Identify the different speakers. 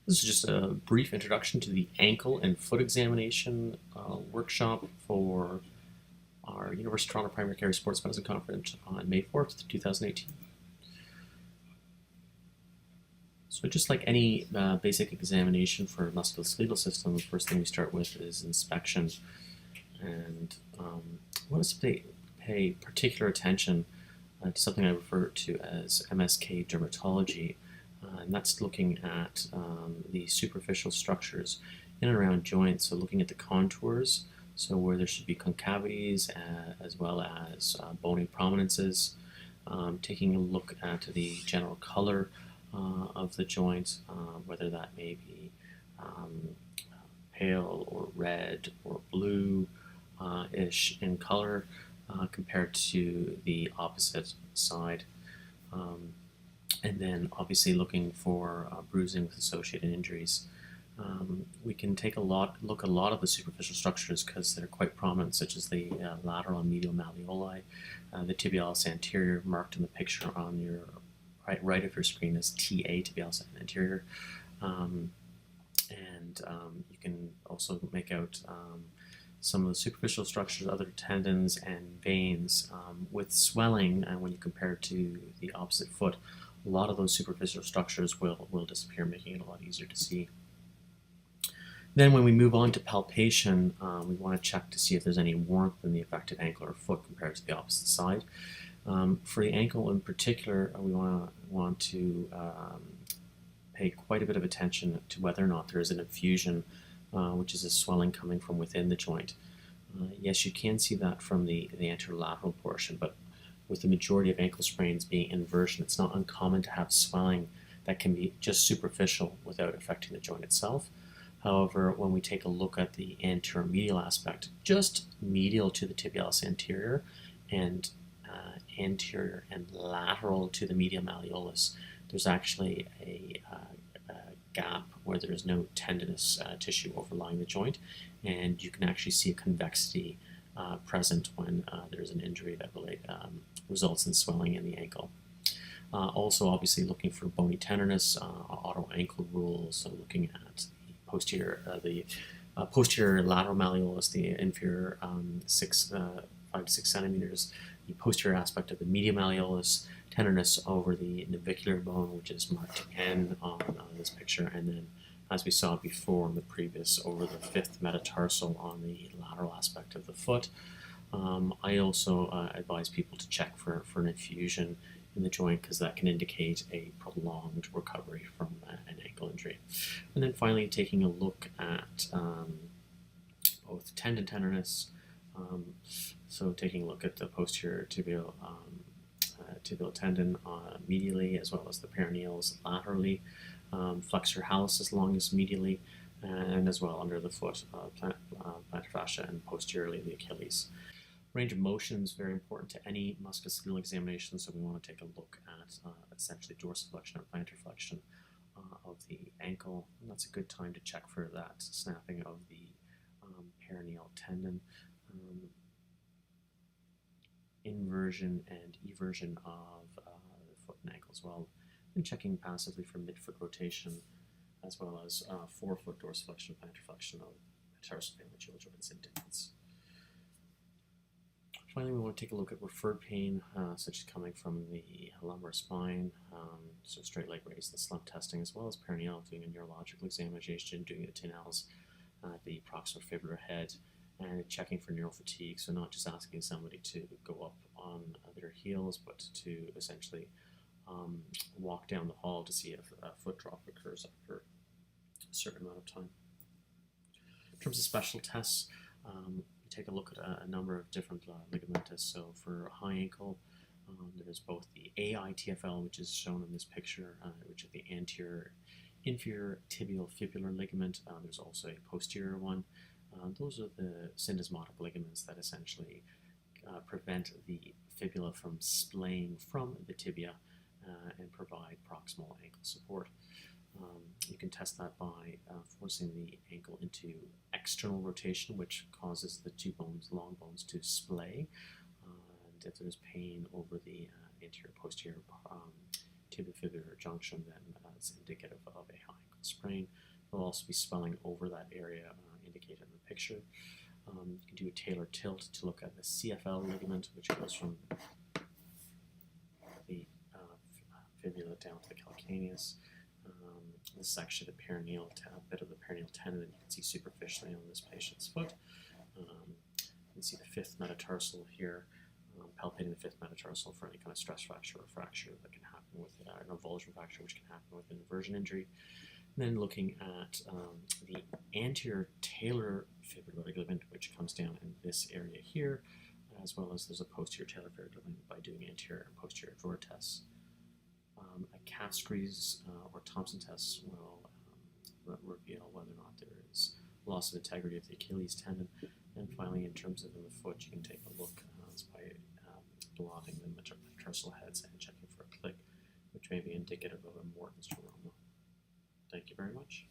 Speaker 1: This is just a brief introduction to the ankle and foot examination workshop for our University of Toronto Primary Care Sports Medicine Conference on May 4th, 2018. So just like any basic examination for musculoskeletal system, the first thing we start with is inspection. And I want us to pay particular attention to something I refer to as MSK dermatology. And that's looking at the superficial structures in and around joints, so looking at the contours, so where there should be concavities as well as bony prominences, taking a look at the general color of the joint, whether that may be pale or red or blue-ish in color compared to the opposite side. And then obviously looking for bruising with associated injuries. We can take a look at a lot of the superficial structures because they're quite prominent, such as the lateral and medial malleoli, the tibialis anterior, marked in the picture on your right of your screen as TA, tibialis anterior. You can also make out some of the superficial structures, other tendons and veins with swelling, and when you compare it to the opposite foot, a lot of those superficial structures will disappear, making it a lot easier to see. Then when we move on to palpation, we want to check to see if there's any warmth in the affected ankle or foot compared to the opposite side. For the ankle in particular, we want to pay quite a bit of attention to whether or not there is an effusion, which is a swelling coming from within the joint. Yes, you can see that from the anterolateral portion, but with the majority of ankle sprains being inversion, it's not uncommon to have swelling that can be just superficial without affecting the joint itself. However, when we take a look at the anterior medial aspect, just medial to the tibialis anterior and anterior and lateral to the medial malleolus, there's actually a gap where there is no tendinous tissue overlying the joint, and you can actually see a convexity present when there's an injury that results in swelling in the ankle. Also, obviously, looking for bony tenderness, auto ankle rule, so looking at the posterior lateral malleolus, the inferior 5 to 6 centimeters, the posterior aspect of the medial malleolus, tenderness over the navicular bone, which is marked N on this picture, and then, as we saw before in the previous, over the 5th metatarsal on the lateral aspect of the foot. I also advise people to check for an effusion in the joint because that can indicate a prolonged recovery from an ankle injury. And then finally, taking a look at both tendon tenderness, so taking a look at the posterior tibial tendon medially, as well as the peroneals laterally, flexor hallucis longus medially, and as well under the foot, plantar fascia, and posteriorly the Achilles. Range of motion is very important to any musculoskeletal examination, so we want to take a look at essentially dorsiflexion or plantar flexion of the ankle, and that's a good time to check for that snapping of the peroneal tendon. Inversion and eversion of the foot and ankle as well, and checking passively for midfoot rotation, as well as forefoot dorsiflexion, plantar flexion of metatarsophalangeal joints and tendons. Finally, we want to take a look at referred pain, such as coming from the lumbar spine, so straight leg raise and slump testing, as well as peroneal, doing a neurological examination, doing the Tinel's at the proximal fibular head, and checking for neural fatigue, so not just asking somebody to go up on their heels, but to essentially walk down the hall to see if a foot drop occurs after a certain amount of time. In terms of special tests, we take a look at a number of different ligament tests. So for high ankle, there's both the AITFL, which is shown in this picture, which is the anterior inferior tibial fibular ligament. There's also a posterior one. Those are the syndesmotic ligaments that essentially prevent the fibula from splaying from the tibia and provide proximal ankle support. You can test that by forcing the ankle into external rotation, which causes the two bones, long bones, to splay. And if there's pain over the anterior posterior tibiofibular junction, then it's indicative of a high ankle sprain. There'll also be swelling over that area indicated in the picture. You can do a talar tilt to look at the CFL ligament, which goes from the fibula down to the calcaneus. This is actually the peroneal, a bit of the peroneal tendon that you can see superficially on this patient's foot. You can see the fifth metatarsal here, palpating the fifth metatarsal for any kind of stress fracture or fracture that can happen with an avulsion fracture, which can happen with an inversion injury. And then looking at the anterior talar fibular ligament, which comes down in this area here, as well as there's a posterior talar fibular ligament by doing anterior and posterior drawer tests. A calf squeeze or Thompson test will reveal whether or not there is loss of integrity of the Achilles tendon. And finally, in terms of in the foot, you can take a look by blotting the metatarsal heads and checking for a click, which may be indicative of a Morton's neuroma. Thank you very much.